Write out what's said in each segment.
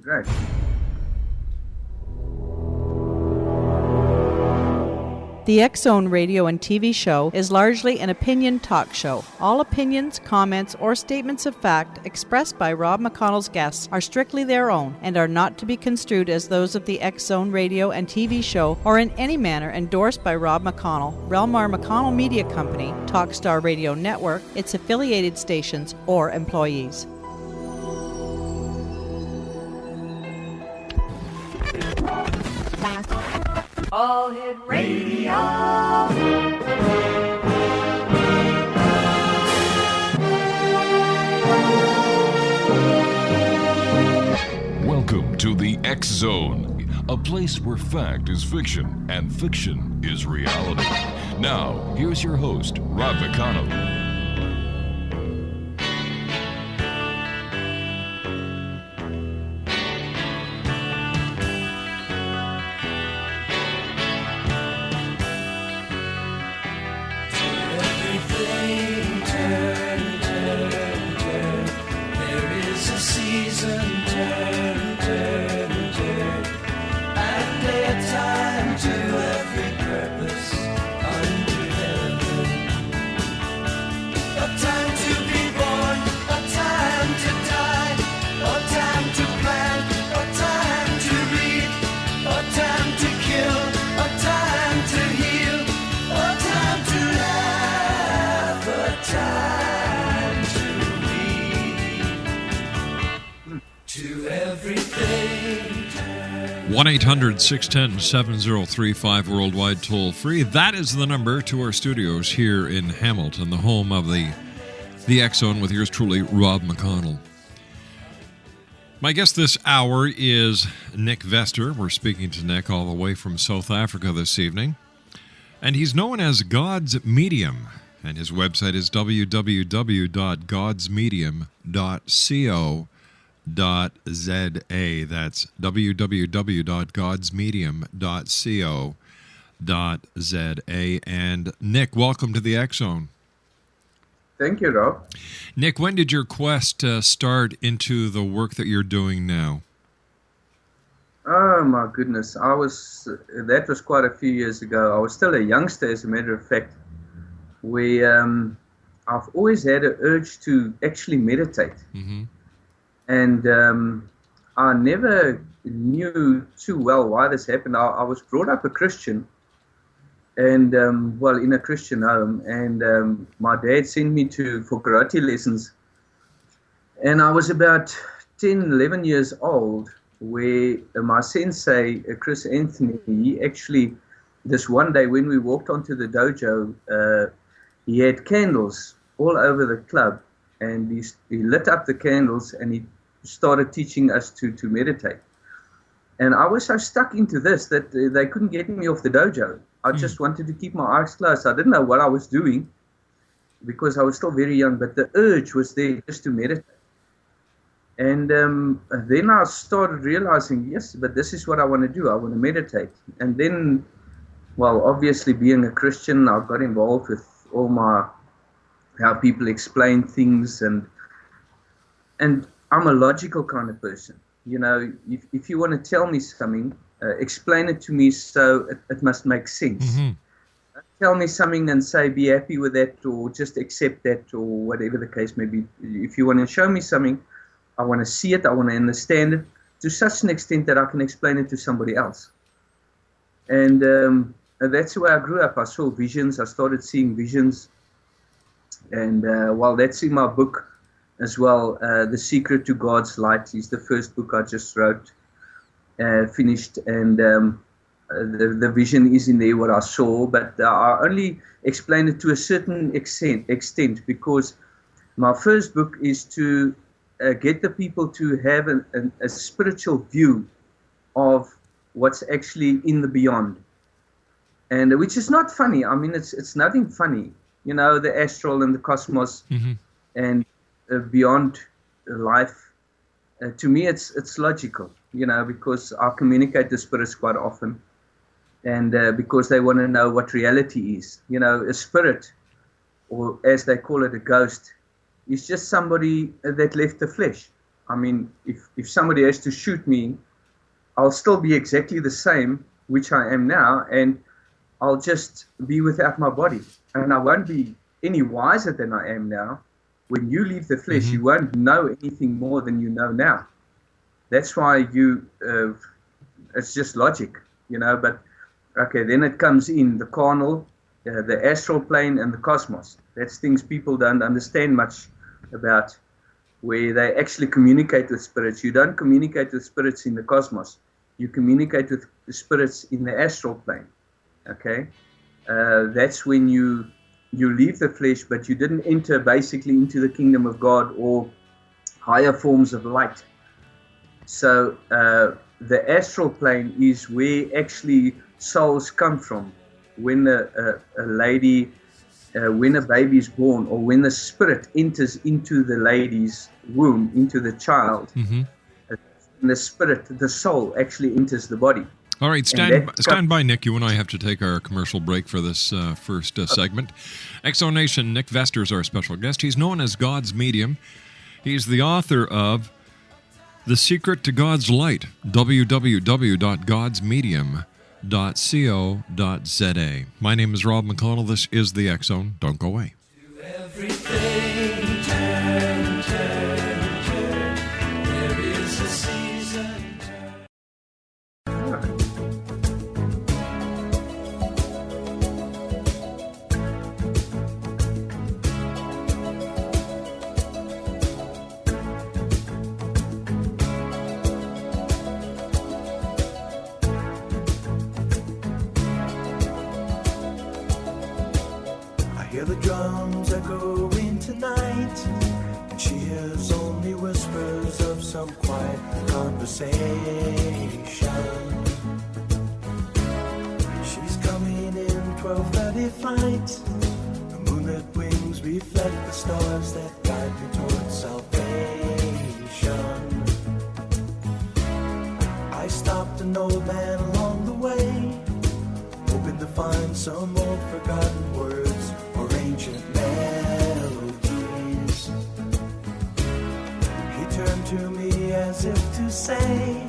Right. The X Zone radio and TV show is largely an opinion talk show. All opinions, comments, or statements of fact expressed by Rob McConnell's guests are strictly their own and are not to be construed as those of the X Zone radio and TV show or in any manner endorsed by Rob McConnell, Relmar McConnell Media Company, Talkstar Radio Network, its affiliated stations, or employees. All Hit Radio. Welcome to the X Zone, a place where fact is fiction and fiction is reality. Now, here's your host, Rob McConnell. To everything. 1-800-610-7035 worldwide toll free. That is the number to our studios here in Hamilton, the home of the X Zone with yours truly, Rob McConnell. My guest this hour is Nick Vester. We're speaking to Nick all the way from South Africa this evening. And he's known as God's Medium. And his website is www.godsmedium.co.za. That's www.godsmedium.co.za. And Nick, welcome to the X Zone. Thank you, Rob. Nick, when did your quest start into the work that you're doing now? Oh my goodness, that was quite a few years ago. I was still a youngster, as a matter of fact. I've always had an urge to actually meditate. Mm-hmm. And I never knew too well why this happened. I was brought up a Christian, and in a Christian home, and my dad sent me for karate lessons. And I was about 10, 11 years old, where my sensei, Chris Anthony, he actually, this one day when we walked onto the dojo, he had candles all over the club, and he lit up the candles and he started teaching us to meditate. And I was so stuck into this that they couldn't get me off the dojo. I just wanted to keep my eyes closed. I didn't know what I was doing because I was still very young, but the urge was there just to meditate. And then I started realizing, yes, but this is what I want to do. I want to meditate. And then, obviously being a Christian, I got involved with all how people explain things, and I'm a logical kind of person. You know, if you want to tell me something, explain it to me so it must make sense. Mm-hmm. Tell me something and say be happy with that, or just accept that, or whatever the case may be. If you want to show me something, I want to see it, I want to understand it to such an extent that I can explain it to somebody else. And that's where I grew up. I saw visions. I started seeing visions. And that's in my book as well. The Secret to God's Light is the first book I just wrote, finished. And the vision is in there, what I saw. But I only explain it to a certain extent because my first book is to get the people to have a spiritual view of what's actually in the beyond. And which is not funny. I mean, it's nothing funny. You know, the astral and the cosmos, mm-hmm. and beyond life. To me, it's logical. You know, because I communicate with spirits quite often, and because they want to know what reality is. You know, a spirit, or as they call it, a ghost, is just somebody that left the flesh. I mean, if somebody has to shoot me, I'll still be exactly the same, which I am now, and I'll just be without my body. And I won't be any wiser than I am now. When you leave the flesh, you won't know anything more than you know now. That's why it's just logic, but okay, then it comes in the carnal, the astral plane, and the cosmos. That's things people don't understand much about, where they actually communicate with spirits. You don't communicate with spirits in the cosmos. You communicate with the spirits in the astral plane. Okay? That's when you leave the flesh, but you didn't enter basically into the kingdom of God or higher forms of light. So the astral plane is where actually souls come from. When a lady, when a baby is born, or when the spirit enters into the lady's womb, into the child, the spirit, the soul actually enters the body. All right, stand by, Nick. You and I have to take our commercial break for this first segment. Exonation, Nick Vester is our special guest. He's known as God's Medium. He's the author of The Secret to God's Light, www.godsmedium.co.za. My name is Rob McConnell. This is The X Zone. Don't go away. Everything turn, turn, turn. There is a season turn. Hear the drums echoing tonight, and she hears only whispers of some quiet conversation. She's coming in 12:30 flight. The moonlit wings reflect the stars that guide me towards salvation. I stopped an old man along the way, hoping to find some old forgotten words or ancient melodies. He turned to me as if to say,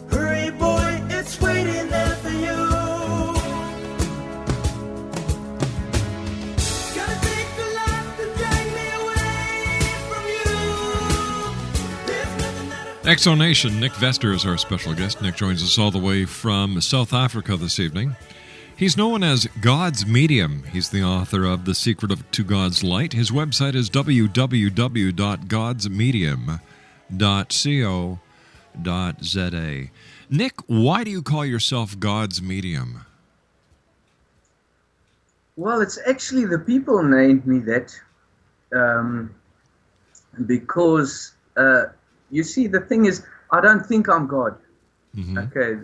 hurry boy, it's waiting there for you. Gotta take the light to drag me away from you. There's nothing that Exonation, Nick Vester is our special guest. Nick joins us all the way from South Africa this evening. He's known as God's Medium. He's the author of The Secret to God's Light. His website is www.godsmedium.co.za. Nick, why do you call yourself God's Medium? Well, it's actually the people named me that because, you see, the thing is, I don't think I'm God. Okay,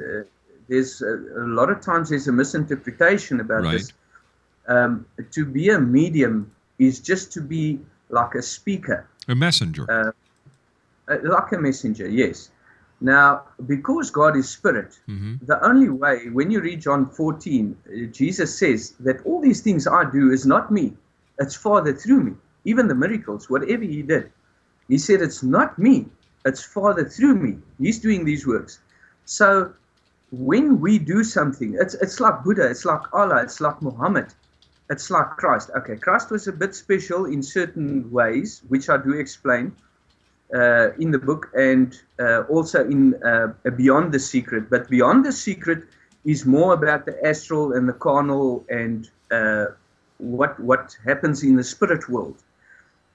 there's a lot of times there's a misinterpretation about this. To be a medium is just to be like a speaker. A messenger. Like a messenger, yes. Now, because God is spirit, the only way, when you read John 14, Jesus says that all these things I do is not me. It's Father through me. Even the miracles, whatever he did. He said it's not me. It's Father through me. He's doing these works. So when we do something, it's like Buddha, it's like Allah, it's like Muhammad, it's like Christ. Okay, Christ was a bit special in certain ways, which I do explain in the book, and also in Beyond the Secret. But Beyond the Secret is more about the astral and the carnal and what happens in the spirit world.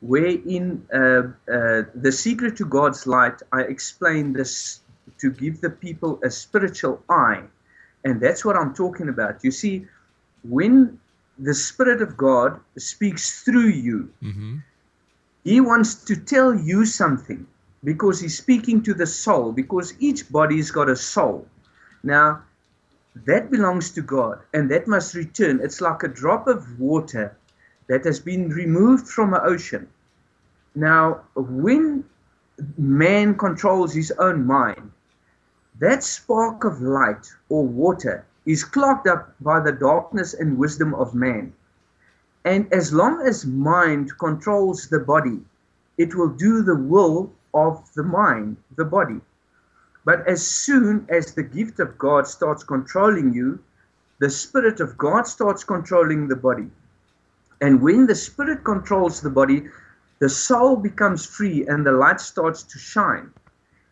Where in The Secret to God's Light, I explain this to give the people a spiritual eye. And that's what I'm talking about. You see, when the Spirit of God speaks through you, he wants to tell you something, because he's speaking to the soul, because each body's got a soul. Now, that belongs to God, and that must return. It's like a drop of water that has been removed from an ocean. Now, when man controls his own mind, that spark of light or water is clogged up by the darkness and wisdom of man. And as long as mind controls the body, it will do the will of the mind, the body. But as soon as the gift of God starts controlling you, the Spirit of God starts controlling the body. And when the Spirit controls the body, the soul becomes free and the light starts to shine.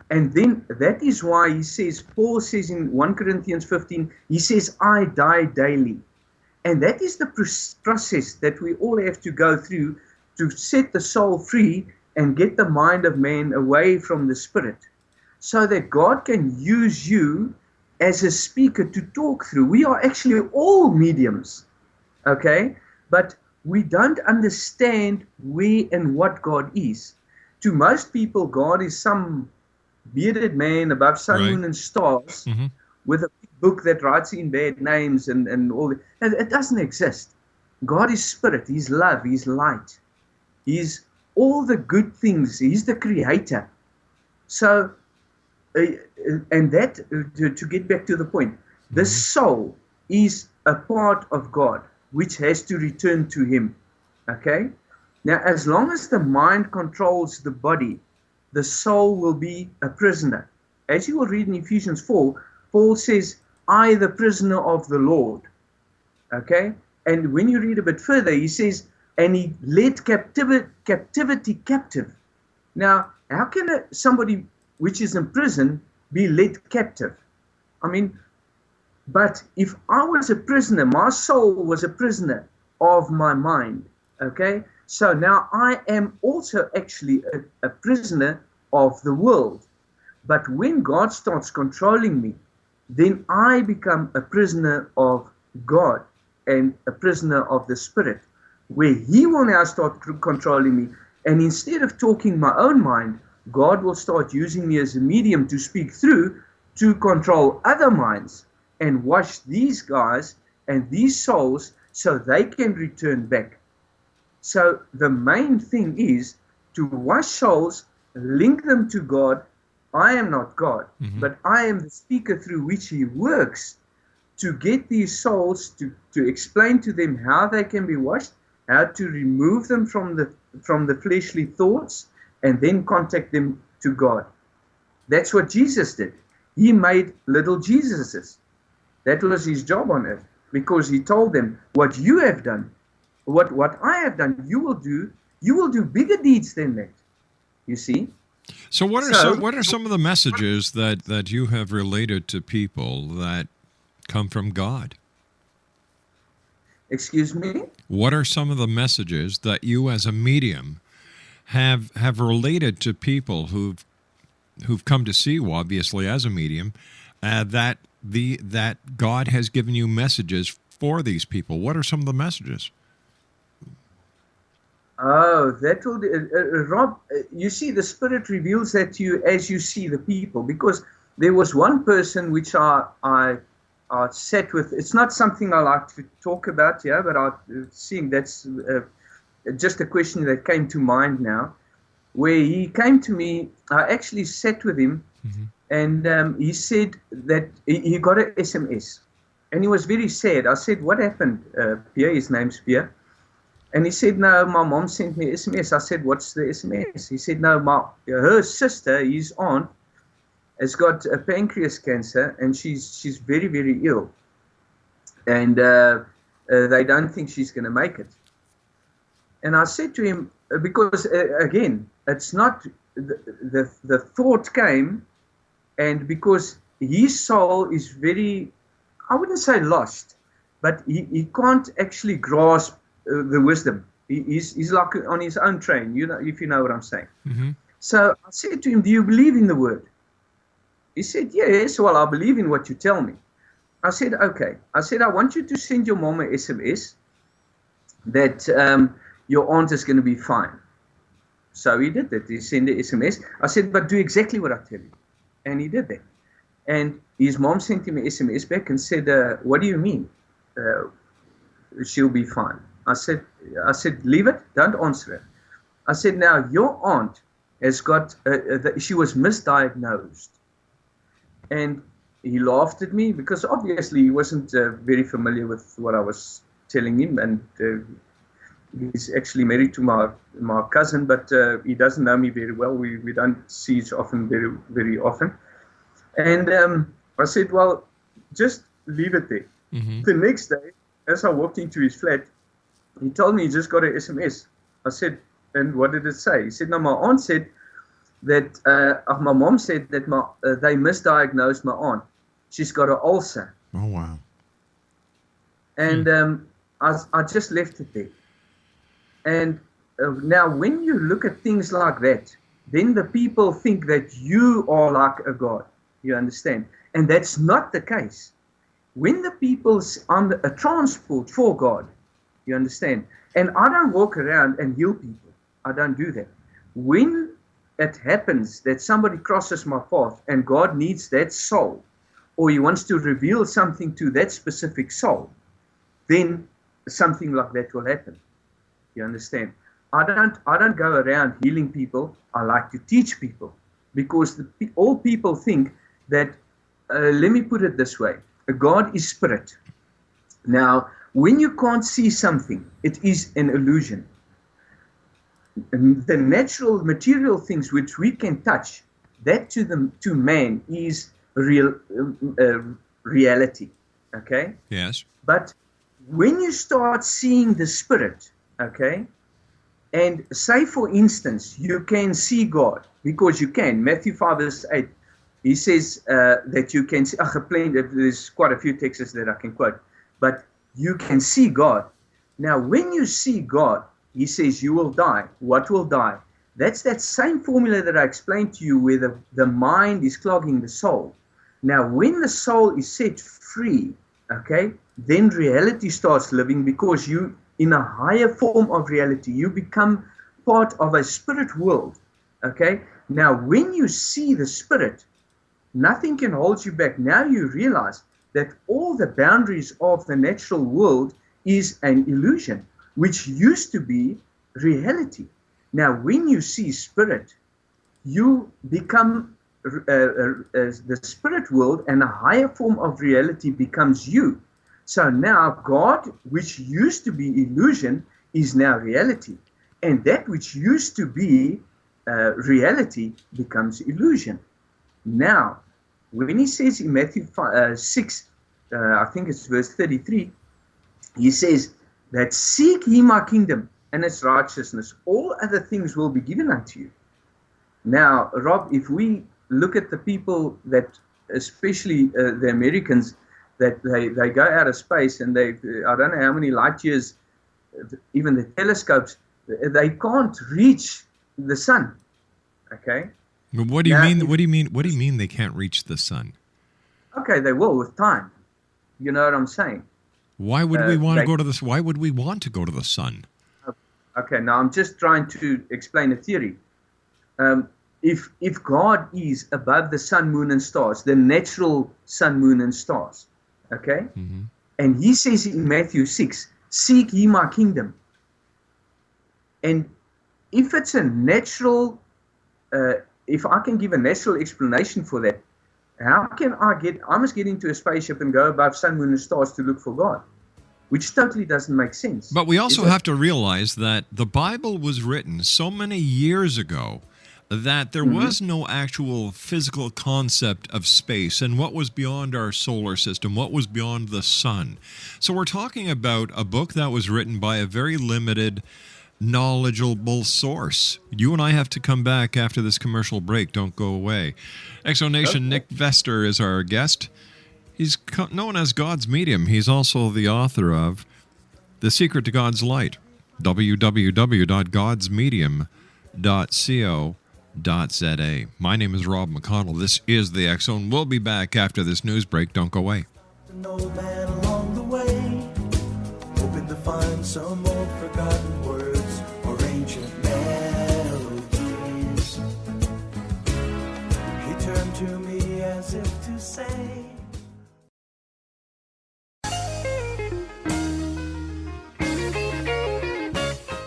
And then that is why he says, Paul says in 1 Corinthians 15, he says, I die daily. And that is the process that we all have to go through to set the soul free and get the mind of man away from the Spirit, so that God can use you as a speaker to talk through. We are actually all mediums, okay? But we don't understand where and what God is. To most people, God is some bearded man above sun, Right. moon, and stars with a big book that writes in bad names and all that. And it doesn't exist. God is spirit. He's love. He's light. He's all the good things. He's the creator. So, and that, to get back to the point, the soul is a part of God, which has to return to him. Okay? Now, as long as the mind controls the body, the soul will be a prisoner. As you will read in Ephesians 4, Paul says, I, the prisoner of the Lord. Okay? And when you read a bit further, he says, and he led captivity captive. Now, how can somebody which is in prison be led captive? I mean, but if I was a prisoner, my soul was a prisoner of my mind. Okay? So now I am also actually a prisoner of the world. But when God starts controlling me, then I become a prisoner of God and a prisoner of the Spirit, where he will now start controlling me. And instead of talking my own mind, God will start using me as a medium to speak through to control other minds and wash these guys and these souls so they can return back. So the main thing is to wash souls, link them to God. I am not God, but I am the speaker through which he works to get these souls to explain to them how they can be washed, how to remove them from the fleshly thoughts, and then contact them to God. That's what Jesus did. He made little Jesuses. That was his job on earth, because he told them, what you have done, what I have done, you will do bigger deeds than that. You see? So what are some of the messages that you have related to people that come from God? Excuse me? What are some of the messages that you as a medium have related to people who've come to see you, obviously, as a medium, that God has given you messages for these people? What are some of the messages? Oh, that will, Rob, you see, the Spirit reveals that to you as you see the people, because there was one person which I sat with. It's not something I like to talk about here, but I'm seeing that's just a question that came to mind now, where he came to me. I actually sat with him, and he said that he got an SMS, and he was very sad. I said, what happened, Pierre? His name's Pierre. And he said, no, my mom sent me an SMS. I said, what's the SMS? He said, no, her sister, his aunt, has got a pancreas cancer, and she's very, very ill. And they don't think she's going to make it. And I said to him, because, again, it's not, the thought came, and because his soul is very, I wouldn't say lost, but he can't actually grasp the wisdom. He's like on his own train, if you know what I'm saying. So I said to him, do you believe in the word? He said, yes, well, I believe in what you tell me. I said, okay. I said, I want you to send your mom an SMS that your aunt is going to be fine. So he did that. He sent an SMS. I said, but do exactly what I tell you. And he did that. And his mom sent him an SMS back and said, what do you mean? She'll be fine. I said, leave it. Don't answer it. I said, now, your aunt has got, she was misdiagnosed. And he laughed at me because obviously he wasn't very familiar with what I was telling him. And He's actually married to my cousin, but he doesn't know me very well. We don't see each often very often. And I said, well, just leave it there. Mm-hmm. The next day, as I walked into his flat, he told me he just got an SMS. I said, and what did it say? He said, no, my aunt said that, my mom said that they misdiagnosed my aunt. She's got an ulcer. Oh, wow. And I just left it there. And now when you look at things like that, then the people think that you are like a god. You understand? And that's not the case. When the people's on a transport for God, you understand? And I don't walk around and heal people. I don't do that. When it happens that somebody crosses my path and God needs that soul, or he wants to reveal something to that specific soul, then something like that will happen. You understand? I don't go around healing people. I like to teach people, because all people think that, let me put it this way, God is spirit. Now, when you can't see something, it is an illusion. And the natural material things which we can touch, that to man is reality. Okay? Yes. But when you start seeing the spirit, okay, and say for instance, you can see God, because you can. Matthew 5 verse 8, he says that you can see, there's quite a few texts that I can quote, but you can see God. Now, when you see God, he says you will die. What will die? That's that same formula that I explained to you, where the mind is clogging the soul. Now, when the soul is set free, okay, then reality starts living, because you, in a higher form of reality, you become part of a spirit world, okay? Now, when you see the spirit, nothing can hold you back. Now you realize that all the boundaries of the natural world is an illusion, which used to be reality. Now, when you see spirit, you become the spirit world, and a higher form of reality becomes you. So now God, which used to be illusion, is now reality. And that which used to be reality becomes illusion. Now, when he says in Matthew 6, I think it's verse 33, he says that seek ye my kingdom and its righteousness, all other things will be given unto you. Now, Rob, if we look at the people that, especially the Americans, that they go out of space, and I don't know how many light years, even the telescopes, they can't reach the sun. Okay. But what do you mean? What do you mean they can't reach the sun? Okay, they will with time. You know what I'm saying? Why would we want to go to the? Why would we want to go to the sun? Okay, now I'm just trying to explain a theory. If God is above the sun, moon, and stars, the natural sun, moon, and stars, okay, mm-hmm. And he says in Matthew 6, seek ye my kingdom. And if it's a natural, if I can give a natural explanation for that, how can I must get into a spaceship and go above sun, moon, and stars to look for God, which totally doesn't make sense. But we also have to realize that the Bible was written so many years ago that there mm-hmm. was no actual physical concept of space and what was beyond our solar system, what was beyond the sun. So we're talking about a book that was written by a very limited, knowledgeable source. You and I have to come back after this commercial break. Don't go away. Exonation, okay. Nick Vester is our guest. He's known as God's Medium. He's also the author of The Secret to God's Light, www.godsmedium.co.za. My name is Rob McConnell. This is the X Zone. We'll be back after this news break. Don't go away. An old man along the way, hoping to find some old forgotten words or ancient melodies. He turned to me as if to say,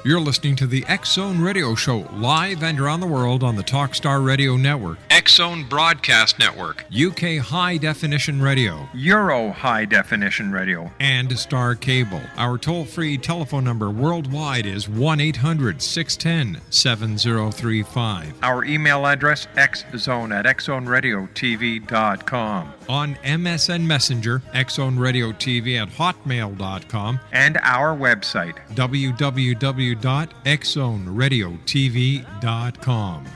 You're listening to the X Zone Radio Show, live and around the world on the Talkstar Radio Network, X Zone Broadcast Network, UK High Definition Radio, Euro High Definition Radio, and Star Cable. Our toll-free telephone number worldwide is 1-800-610-7035. Our email address, xzone@xzoneradiotv.com. On MSN Messenger, xzoneradiotv@hotmail.com, and our website, www.xzoneradiotv.com.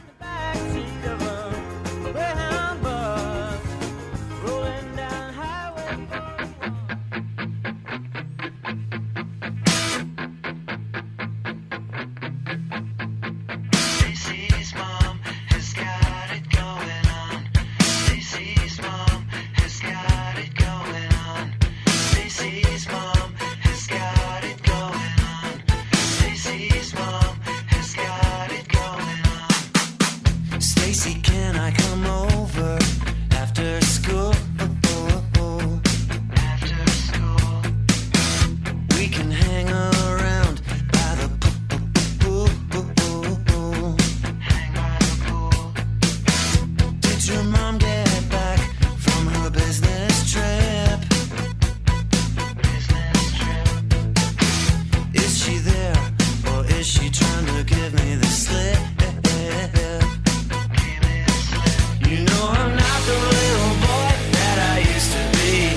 Stacy's mom has got it going on. Stacy's mom has got it going on. Stacy's mom has got it going on. Stacy's mom has got it going on. Stacy, can I come over after school? After school, we can hang around by the pool. Hang by the pool. Did your mom get back from her business trip? Business trip. Is she there, or is she trying to give me the slip? Give me the slip. You know I'm not the little boy that I used to be.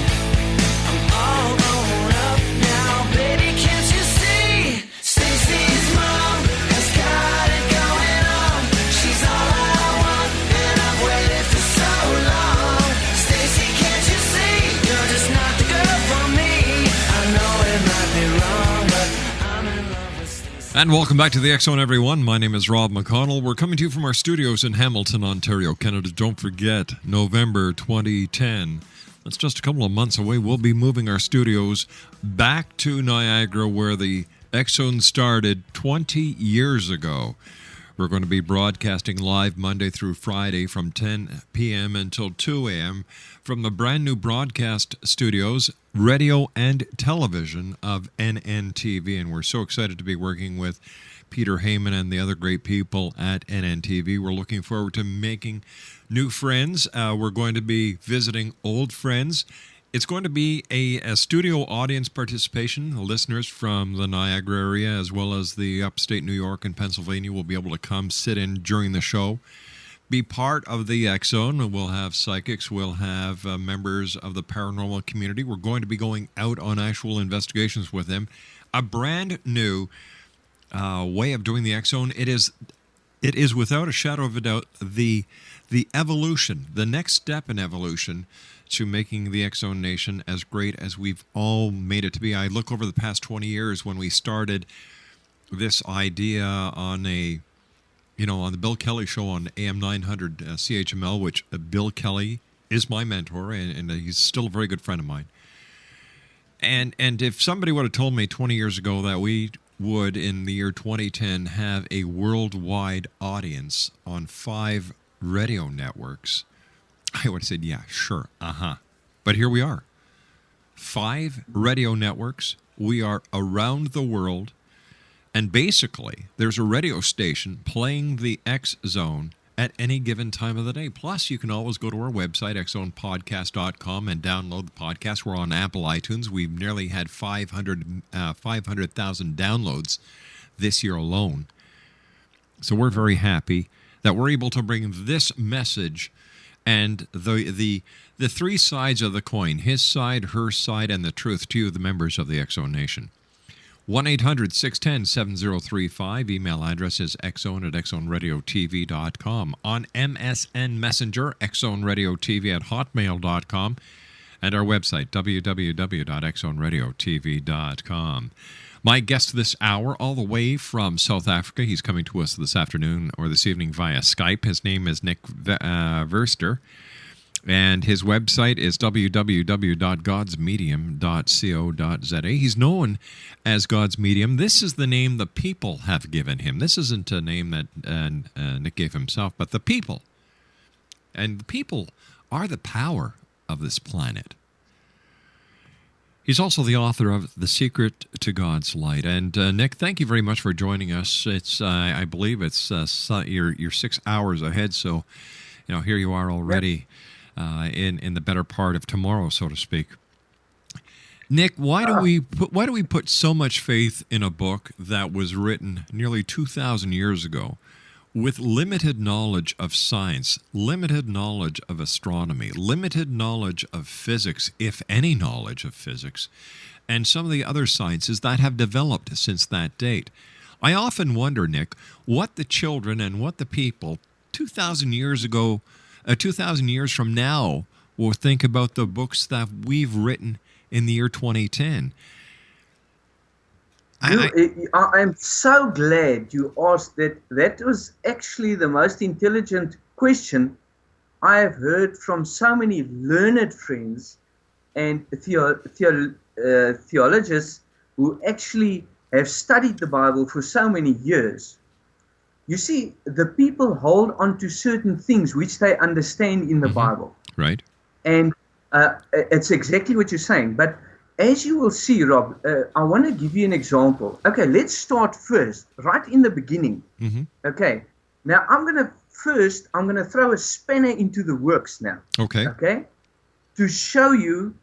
I'm all grown up now, baby, can't you see? Stacy's mom has got it going on. She's all I want, and I've waited for so long. Stacy, can't you see? You're just not the girl for me. I know it might be wrong, but I'm in love with Stacy. And welcome back to the X Zone, everyone. My name is Rob McConnell. We're coming to you from our studios in Hamilton, Ontario, Canada. Don't forget, November 2010. That's just a couple of months away. We'll be moving our studios back to Niagara, where the X Zone started 20 years ago. We're going to be broadcasting live Monday through Friday from 10 p.m. until 2 a.m. from the brand new broadcast studios, radio and television of NNTV. And we're so excited to be working with Peter Heyman and the other great people at NNTV. We're looking forward to making new friends. We're going to be visiting old friends. It's going to be a studio audience participation. The listeners from the Niagara area, as well as the upstate New York and Pennsylvania, will be able to come sit in during the show, be part of the X Zone. We'll have psychics. We'll have members of the paranormal community. We're going to be going out on actual investigations with them. A brand new way of doing the X Zone. It is without a shadow of a doubt the evolution, the next step in evolution to making the X Zone Nation as great as we've all made it to be. I look over the past 20 years when we started this idea on the Bill Kelly show on AM 900 CHML, which Bill Kelly is my mentor, and he's still a very good friend of mine. And if somebody would have told me 20 years ago that we would, in the year 2010, have a worldwide audience on 5 radio networks, I would have said, yeah, sure, But here we are. 5 radio networks. We are around the world. And basically, there's a radio station playing the X Zone at any given time of the day. Plus, you can always go to our website, xzonepodcast.com, and download the podcast. We're on Apple iTunes. We've nearly had 500,000 downloads this year alone. So we're very happy that we're able to bring this message and the 3 sides of the coin, his side, her side, and the truth to you, the members of the X Zone Nation. 1-800-610-7035. Email address is xzone@xzoneradiotv.com. On MSN Messenger, xzoneradiotv@hotmail.com. And our website, www.xzoneradiotv.com. My guest this hour, all the way from South Africa, he's coming to us this afternoon or this evening via Skype. His name is Nick Verster. And his website is www.godsmedium.co.za. He's known as God's Medium. This is the name the people have given him. This isn't a name that Nick gave himself, but the people. And the people are the power of this planet. He's also the author of The Secret to God's Light. And Nick, thank you very much for joining us. It's I believe it's you're 6 hours ahead, so here you are already in the better part of tomorrow, so to speak. Nick, why do we put so much faith in a book that was written nearly 2,000 years ago, with limited knowledge of science, limited knowledge of astronomy, limited knowledge of physics, if any knowledge of physics, and some of the other sciences that have developed since that date? I often wonder, Nick, what the children and what the people 2,000 years ago, 2,000 years from now, will think about the books that we've written in the year 2010. I'm so glad you asked that. That was actually the most intelligent question I have heard from so many learned friends and theologians who actually have studied the Bible for so many years. You see, the people hold on to certain things which they understand in the Bible. Right. And it's exactly what you're saying. But as you will see, Rob, I want to give you an example. Okay, let's start first, right in the beginning. Okay, now I'm going to throw a spanner into the works now. Okay, to show you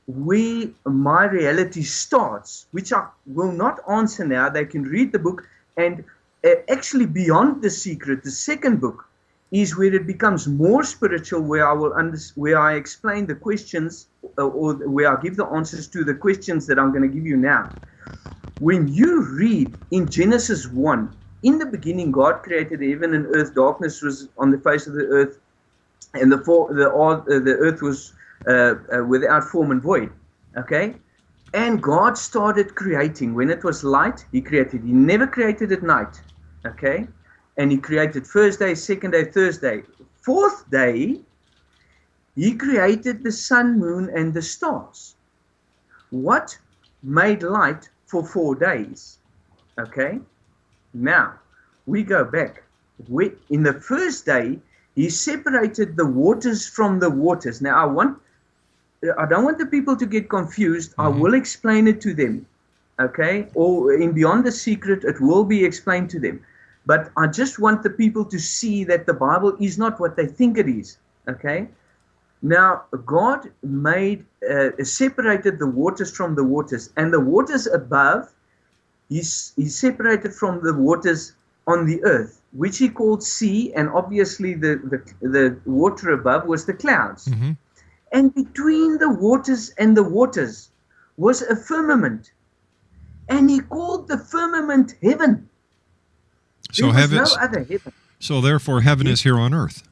where my reality starts, which I will not answer now. They can read the book, and actually Beyond the Secret, the second book, is where it becomes more spiritual, where I explain the questions, or where I give the answers to the questions that I'm going to give you now. When you read in Genesis 1, in the beginning God created heaven and earth, darkness was on the face of the earth, and the earth was without form and void. Okay? And God started creating. When it was light, He created. He never created at night. Okay? And He created first day, second day, third day. Fourth day, He created the sun, moon, and the stars. What made light for 4 days? Okay? Now, we go back. In the first day, He separated the waters from the waters. Now, I don't want the people to get confused. I will explain it to them. Okay? Or in Beyond the Secret, it will be explained to them. But I just want the people to see that the Bible is not what they think it is. Okay? Now, God separated the waters from the waters. And the waters above, He separated from the waters on the earth, which He called sea. And obviously the water above was the clouds. And between the waters and the waters was a firmament. And He called the firmament heaven. So there was no other heaven. So therefore heaven is here on earth.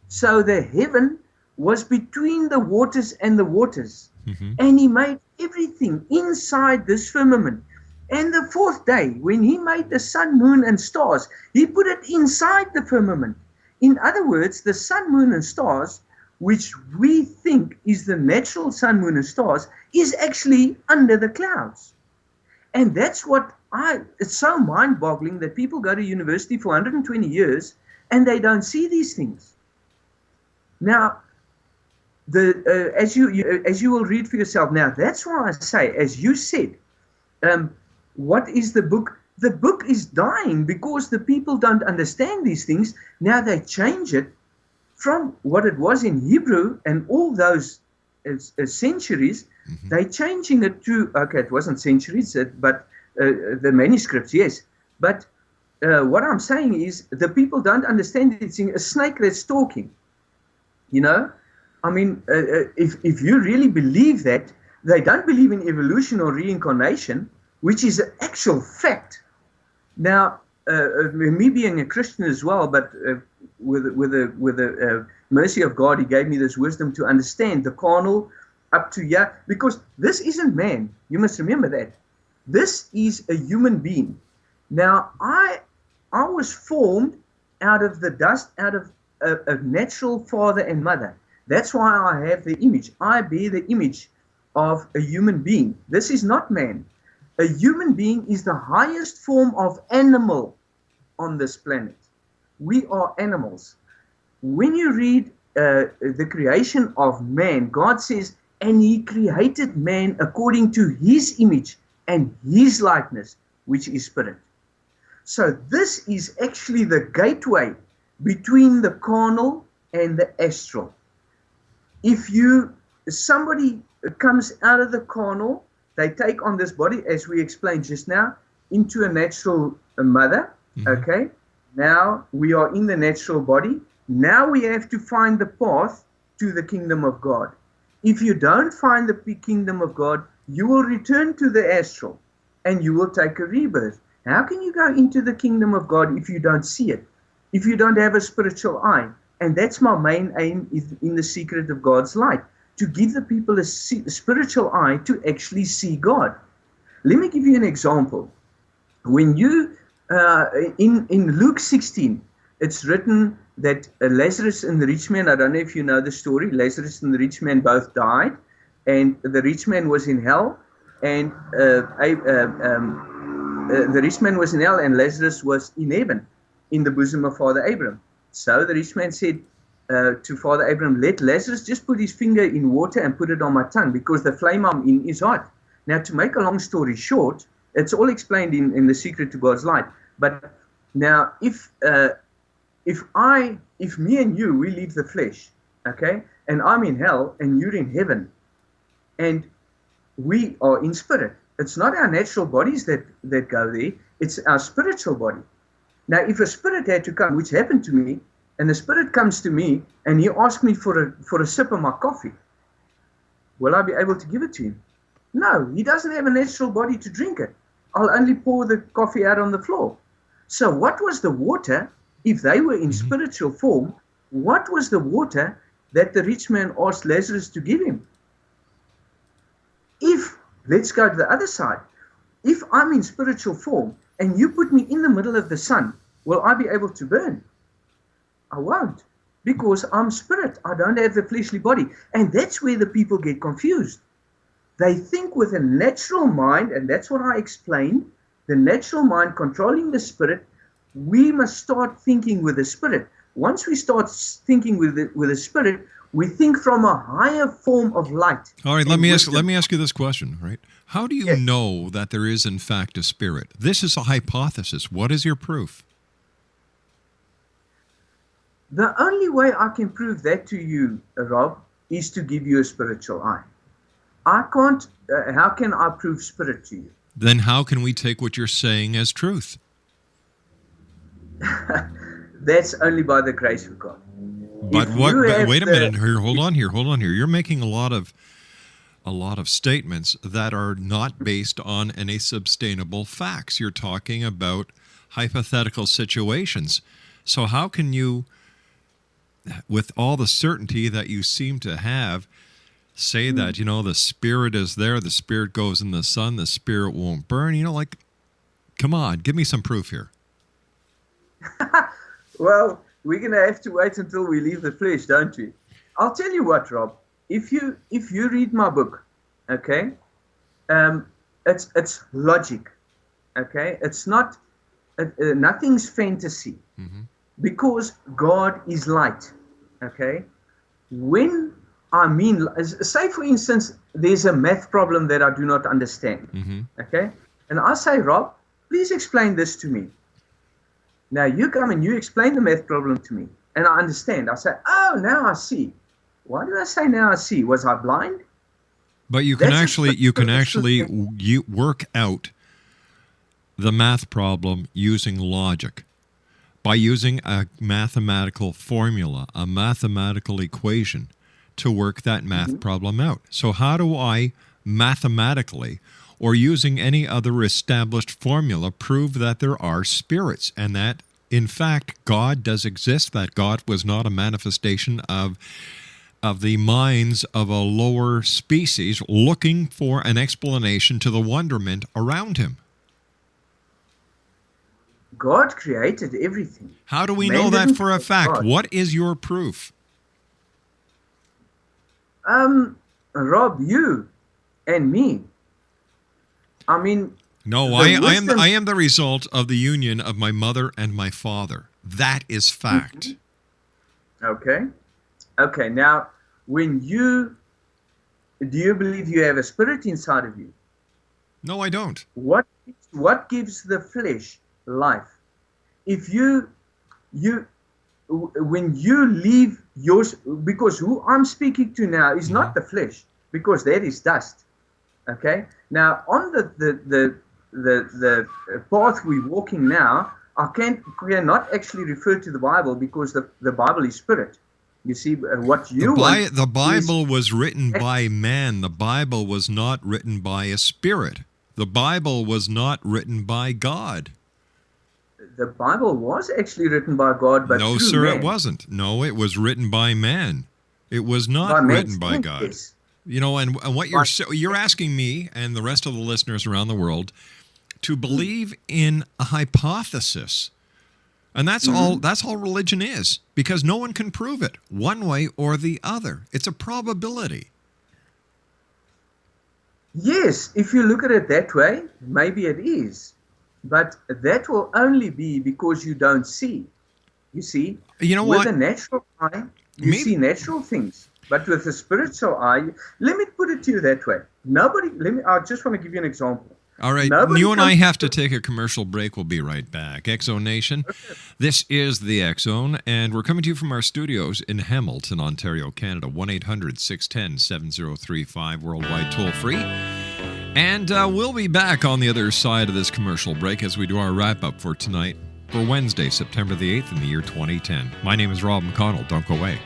So the heaven was between the waters and the waters. And He made everything inside this firmament. And the fourth day, when He made the sun, moon, and stars, He put it inside the firmament. In other words, the sun, moon, and stars, which we think is the natural sun, moon, and stars, is actually under the clouds. And that's what it's so mind-boggling that people go to university for 120 years and they don't see these things. Now, as you will read for yourself, now that's why I say, as you said, what is the book? The book is dying because the people don't understand these things. Now they change it from what it was in Hebrew and all those centuries. They're changing it to, okay, it wasn't centuries, but the manuscripts, yes. But what I'm saying is the people don't understand it's a snake that's talking. I mean, if you really believe that, they don't believe in evolution or reincarnation, which is an actual fact. Now, me being a Christian as well, but with the mercy of God, He gave me this wisdom to understand the carnal up to because this isn't man. You must remember that. This is a human being. Now, I was formed out of the dust, out of a natural father and mother. That's why I have the image. I bear the image of a human being. This is not man. A human being is the highest form of animal on this planet. We are animals. When you read the creation of man, God says and he created man according to his image and his likeness, which is spirit. So this is actually the gateway between the carnal and the astral. If somebody comes out of the carnal, they take on this body, as we explained just now, into a natural mother. Okay, now we are in the natural body. Now we have to find the path to the kingdom of God. If you don't find the kingdom of God, you will return to the astral and you will take a rebirth. How can you go into the kingdom of God if you don't see it? If you don't have a spiritual eye? And that's my main aim in the secret of God's light, to give the people a spiritual eye to actually see God. Let me give you an example. When you, in Luke 16, it's written that Lazarus and the rich man, I don't know if you know the story, Lazarus and the rich man both died, and the rich man was in hell, and the rich man was in hell, and Lazarus was in heaven, in the bosom of Father Abraham. So the rich man said to Father Abraham, let Lazarus just put his finger in water and put it on my tongue, because the flame I'm in is hot. Now, to make a long story short, it's all explained in the secret to God's light. But now, if me and you, we leave the flesh, okay, and I'm in hell and you're in heaven, and we are in spirit. It's not our natural bodies that go there, it's our spiritual body. Now, if a spirit had to come, which happened to me, and the spirit comes to me and he asks me for a sip of my coffee, will I be able to give it to him? No, he doesn't have a natural body to drink it. I'll only pour the coffee out on the floor. So what was the water, if they were in spiritual form, what was the water that the rich man asked Lazarus to give him? Let's go to the other side. If I'm in spiritual form and you put me in the middle of the sun, will I be able to burn? I won't, because I'm spirit. I don't have the fleshly body. And that's where the people get confused. They think with a natural mind, and that's what I explained, the natural mind controlling the spirit. We must start thinking with the spirit. Once we start thinking with the spirit, we think from a higher form of light. All right, let me ask you this question, right? How do you know that there is in fact a spirit? This is a hypothesis. What is your proof? The only way I can prove that to you, Rob, is to give you a spiritual eye. I can't, how can I prove spirit to you? Then how can we take what you're saying as truth? That's only by the grace of God. But wait a minute here. Hold on here. You're making a lot of statements that are not based on any sustainable facts. You're talking about hypothetical situations. So how can you, with all the certainty that you seem to have, say that, the spirit is there, the spirit goes in the sun, the spirit won't burn? Come on, give me some proof here. Well, we're going to have to wait until we leave the flesh, don't we? I'll tell you what, Rob. If you read my book, okay, it's logic, okay? It's not, nothing's fantasy, because God is light, okay? When I mean, say for instance, there's a math problem that I do not understand, okay? And I say, Rob, please explain this to me. Now you come and you explain the math problem to me, and I understand. I say, oh, now I see. Why do I say now I see? Was I blind? But you can actually work out the math problem using logic, by using a mathematical formula, a mathematical equation to work that math problem out. So how do I mathematically, or using any other established formula, prove that there are spirits and that, in fact, God does exist, that God was not a manifestation of the minds of a lower species looking for an explanation to the wonderment around him? God created everything. How do we know that for a fact? God. What is your proof? Rob, you and me. I mean, no, I am the result of the union of my mother and my father. That is fact. Okay. Now, when you do you believe you have a spirit inside of you? No, I don't. What gives the flesh life? If when you leave yours, because who I'm speaking to now is not the flesh, because that is dust. Okay. Now on the path we're walking now, I cannot actually refer to the Bible because the Bible is spirit. You see, what you want. The Bible was written by man. The Bible was not written by a spirit. The Bible was not written by God. The Bible was actually written by God, but no, through sir, man. it wasn't. No, it was written by man. It was not By man's written by hand, God. yes. You know, and what you're asking me and the rest of the listeners around the world to believe in a hypothesis. And that's all religion is, because no one can prove it one way or the other. It's a probability. Yes, if you look at it that way, maybe it is. But that will only be because you don't see. You see? You know with what? With a natural eye, you see natural things. But with a spiritual eye, let me put it to you that way. I just want to give you an example. All right, you and I have to take a commercial break. We'll be right back. X-Zone Nation, This is the X-Zone, and we're coming to you from our studios in Hamilton, Ontario, Canada. 1-800-610-7035, worldwide toll-free. And we'll be back on the other side of this commercial break as we do our wrap-up for tonight for Wednesday, September the 8th in the year 2010. My name is Rob McConnell. Don't go away.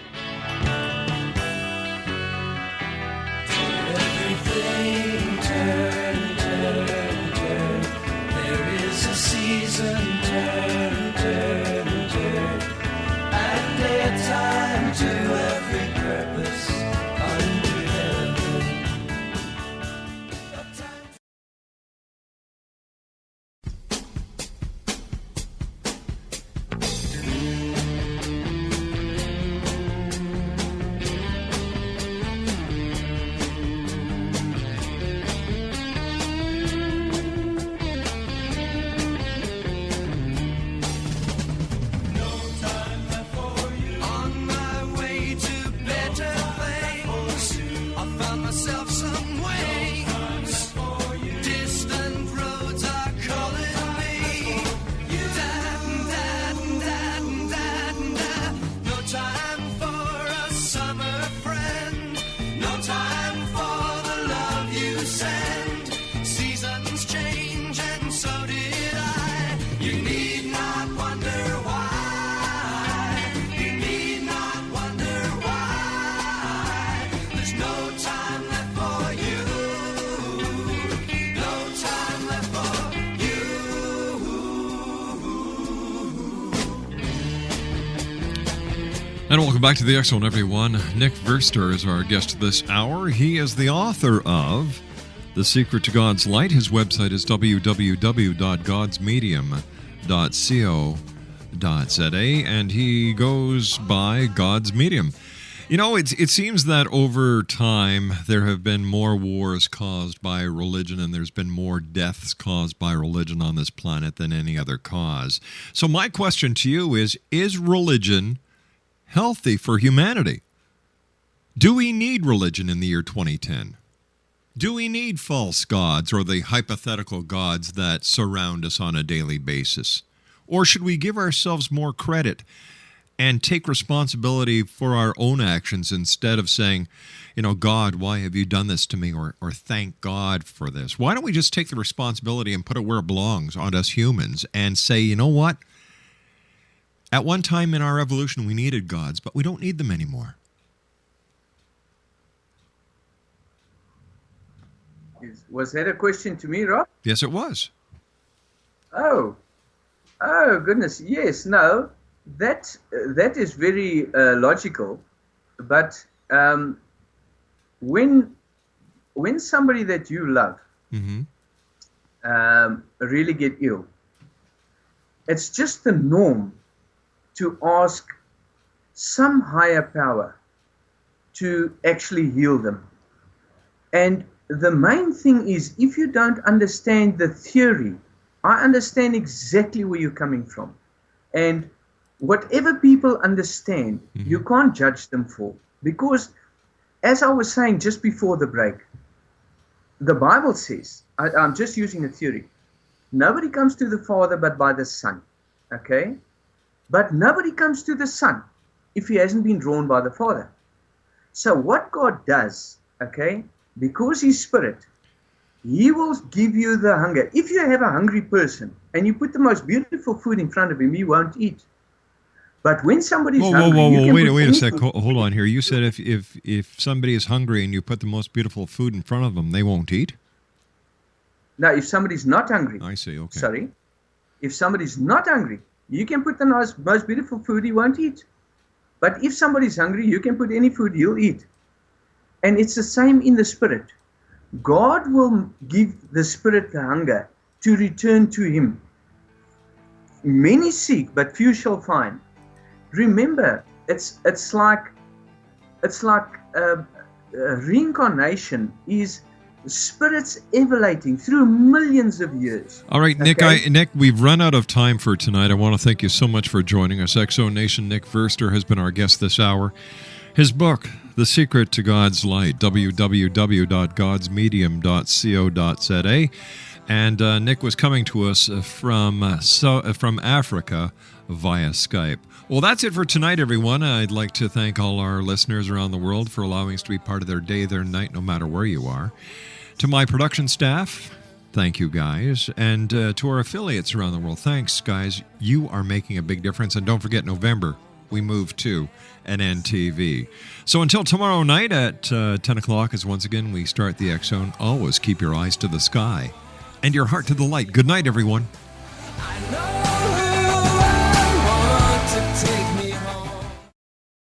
And welcome back to the X-Zone, everyone. Nick Verster is our guest this hour. He is the author of The Secret to God's Light. His website is www.godsmedium.co.za, and he goes by God's Medium. You know, it seems that over time there have been more wars caused by religion, and there's been more deaths caused by religion on this planet than any other cause. So my question to you is religion healthy for humanity? Do we need religion in the year 2010? Do we need false gods or the hypothetical gods that surround us on a daily basis? Or should we give ourselves more credit and take responsibility for our own actions instead of saying, you know, God, why have you done this to me? Or thank God for this. Why don't we just take the responsibility and put it where it belongs on us humans and say, you know what? At one time in our evolution, we needed gods, but we don't need them anymore. Was that a question to me, Rob? Yes, it was. Oh, goodness. Yes, no. That is very logical. But when somebody that you love really get ill, it's just the norm to ask some higher power to actually heal them. And the main thing is, if you don't understand the theory, I understand exactly where you're coming from. And whatever people understand, you can't judge them for. Because as I was saying just before the break, the Bible says, I'm just using a theory, nobody comes to the Father but by the Son, okay? But nobody comes to the Son if he hasn't been drawn by the Father. So what God does, okay, because he's Spirit, he will give you the hunger. If you have a hungry person and you put the most beautiful food in front of him, he won't eat. But when somebody's hungry, you can wait put a sec. anything- Hold on here. You said if somebody is hungry and you put the most beautiful food in front of them, they won't eat? No, if somebody's not hungry. I see, okay. Sorry. If somebody's not hungry, you can put the most beautiful food, he won't eat. But if somebody's hungry, you can put any food, he'll eat. And it's the same in the Spirit. God will give the Spirit the hunger to return to him. Many seek, but few shall find. Remember, it's like reincarnation is spirits evoluting through millions of years. All right, Nick, Okay? Nick, we've run out of time for tonight. I want to thank you so much for joining us. Exo Nation, Nick Verster has been our guest this hour. His book, The Secret to God's Light, www.godsmedium.co.za. And Nick was coming to us from Africa via Skype. Well, that's it for tonight, everyone. I'd like to thank all our listeners around the world for allowing us to be part of their day, their night, no matter where you are. To my production staff, thank you, guys. And to our affiliates around the world, thanks, guys. You are making a big difference. And don't forget, November, we move to NNTV. So until tomorrow night at 10 o'clock, as once again we start the X Zone, always keep your eyes to the sky and your heart to the light. Good night, everyone.